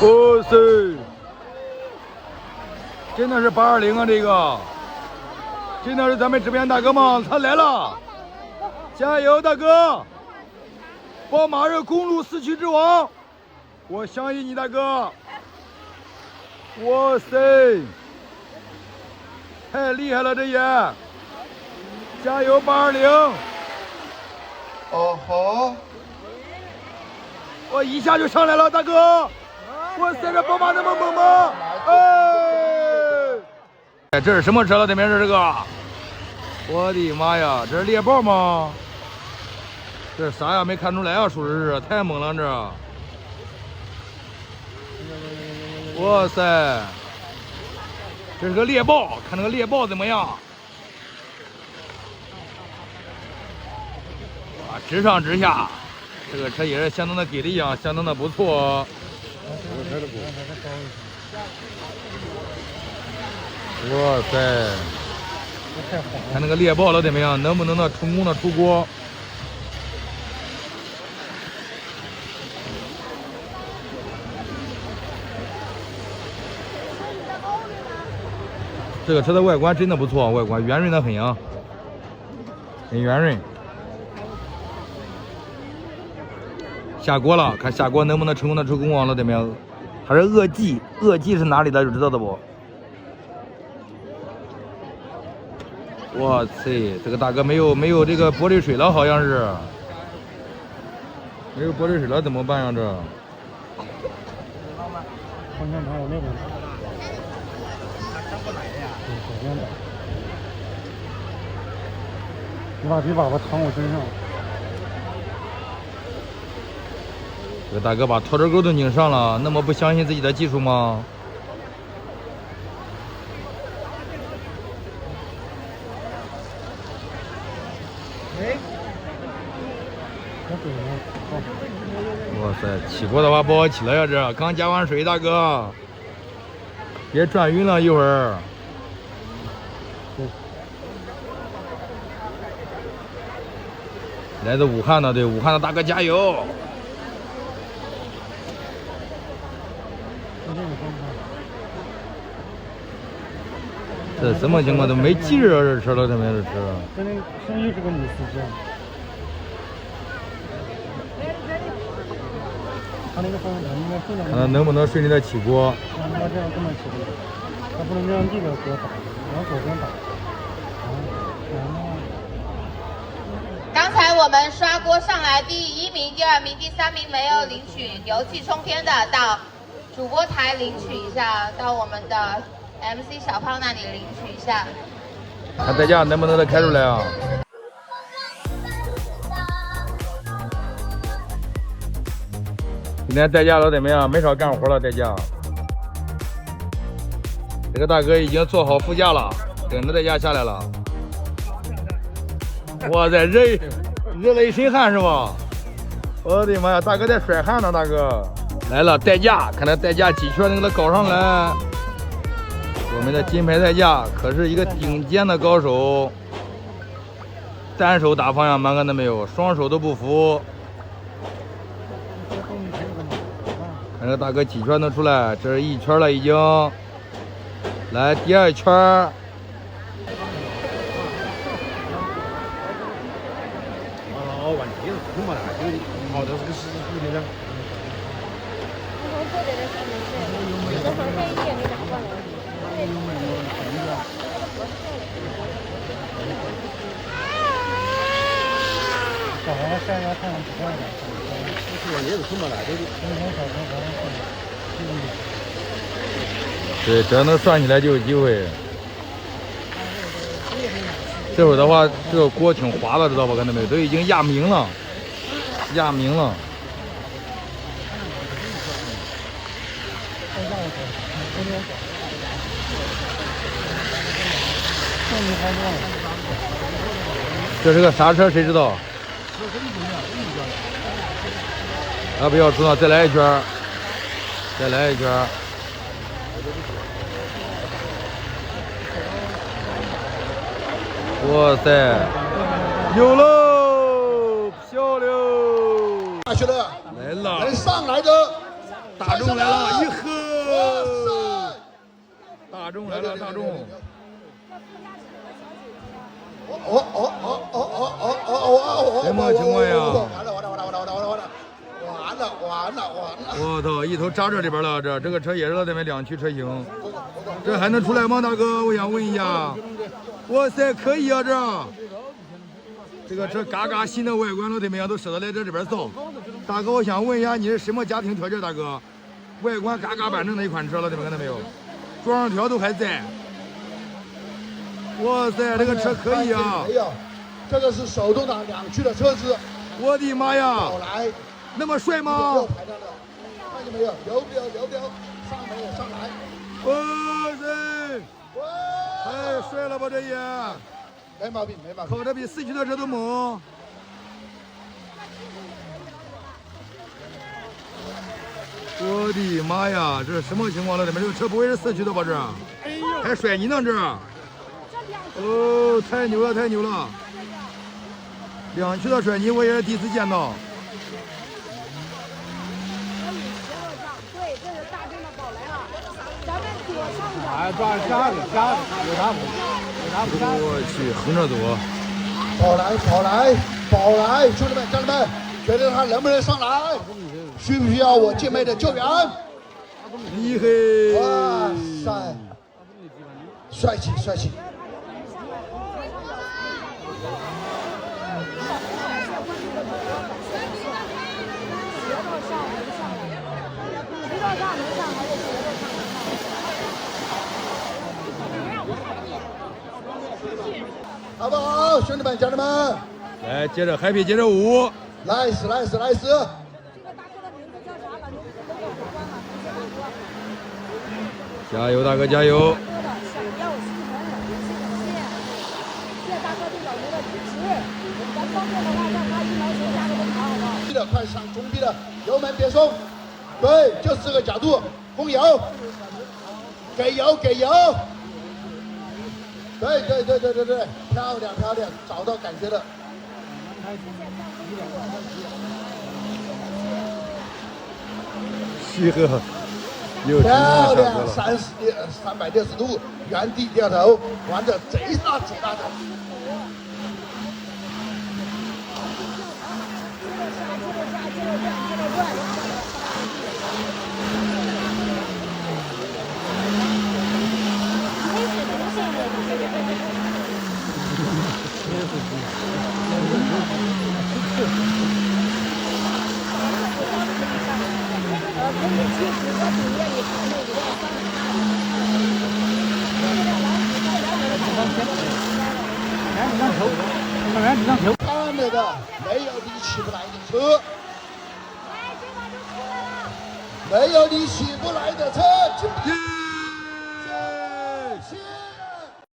哇塞，真的是820啊！这个，真的是咱们直边大哥吗？他来了，加油，大哥！宝马热公路4驱之王，我相信你，大哥！哇塞，太厉害了，这也！加油，820！哦吼！我一下就上来了，大哥！哇塞，这宝马那么猛吗？哎，这是什么车了？对面是这个？我的妈呀，这是猎豹吗？这是啥呀？没看出来啊，属实是太猛了，这！哇塞，这是个猎豹，看这个猎豹怎么样？哇，直上直下，这个车也是相当的给力啊，相当的不错。哇塞，看那个猎豹了怎么样？能不能成功的出锅？这个车的外观真的不错，外观圆润的很啊，很圆润。下锅了，看下锅能不能成功的出公网了怎么样？还是恶迹？恶迹是哪里的？就知道的不？哇塞，这个大哥没有这个玻璃水了，好像是没有玻璃水了，怎么办呀？这？你把这粑粑躺我身上。这个大哥把拖车钩都拧上了，那么不相信自己的技术吗？哇塞，起锅的话不好起了呀，这刚加完水，大哥，别转晕了一会儿。来自武汉的，对武汉的大哥加油！这什么情况都没劲儿啊！这车了，这边这车。这又是个女司机。他那个方向盘应该顺着。看他能不能顺利的起锅。让他这样这么起的，他不能让这个锅打，往左边打。刚才我们刷锅上来第1名、第2名、第3名没有领取牛气冲天的，到主播台领取一下，到我们的 MC 小胖那里领取一下。看代驾能不能开出来啊？今天代驾老怎么样？没少干活了，代驾。这个大哥已经坐好副驾了，等着代驾下来了。哇塞，热了一身汗是吧？我的妈呀，大哥在甩汗呢，大哥来了，代驾，看他代驾几圈能给他搞上来。我们的金牌代驾可是一个顶尖的高手，单手打方向盘看到没有？双手都不服。看这大哥几圈能出来？这是1圈了已经。来第2圈。问题是这么大，就好多这个是有点。小孩下压看不惯的，也是这么大，就是对，只要能涮起来就有机会。这会儿的话，这个锅挺滑的，知道吧？看到没有？都已经压明了，压明了。这是个啥车？谁知道？要不要出呢？再来一圈，再来一圈。哇塞，有喽，漂亮！下去了，来了，能上来的大众来了，一呵，大众来了，大众。什么情况呀？完了！我操，一头扎这里边了，这个车也是咱们两驱车型，这还能出来吗，大哥？我想问一下。哇塞，可以啊，这个车嘎嘎新的外观，老铁们呀都舍得来这里边造。大哥，我想问一下，你是什么家庭条件？大哥，外观嘎嘎板正的一款车，老铁们看到没有？装上条都还在。哇塞，这个车可以啊！哎呀，这个是手动挡两驱的车子。我的妈呀！好来，那么帅吗？看见没有？流上没有上来？哇塞！太帅了吧，这也！没毛病。跑得比四驱的车都猛。我的妈呀，这是什么情况了？这个车不会是四驱的吧？这还甩泥呢这！哦，太牛了！两驱的甩泥我也是第一次见到。对，这是大众的宝来了。咱们左上角。哎，抓瞎子，有啥不干？我去，横着走。跑来，兄弟们，家人们，觉得他能不能上来？需不需要我姐妹的救援？厉害！哇塞，帅气！好不好，兄弟们、家人们？来，接着 happy， 接着舞。nice！加油，大哥，加油！快上中臂了，油门别松，对，就是这个角度，封油，给油，对，漂亮，找到感觉了。西河，漂亮，360度原地掉头，玩的贼大的。看那个没有你起不来的车，没有你起不来的车，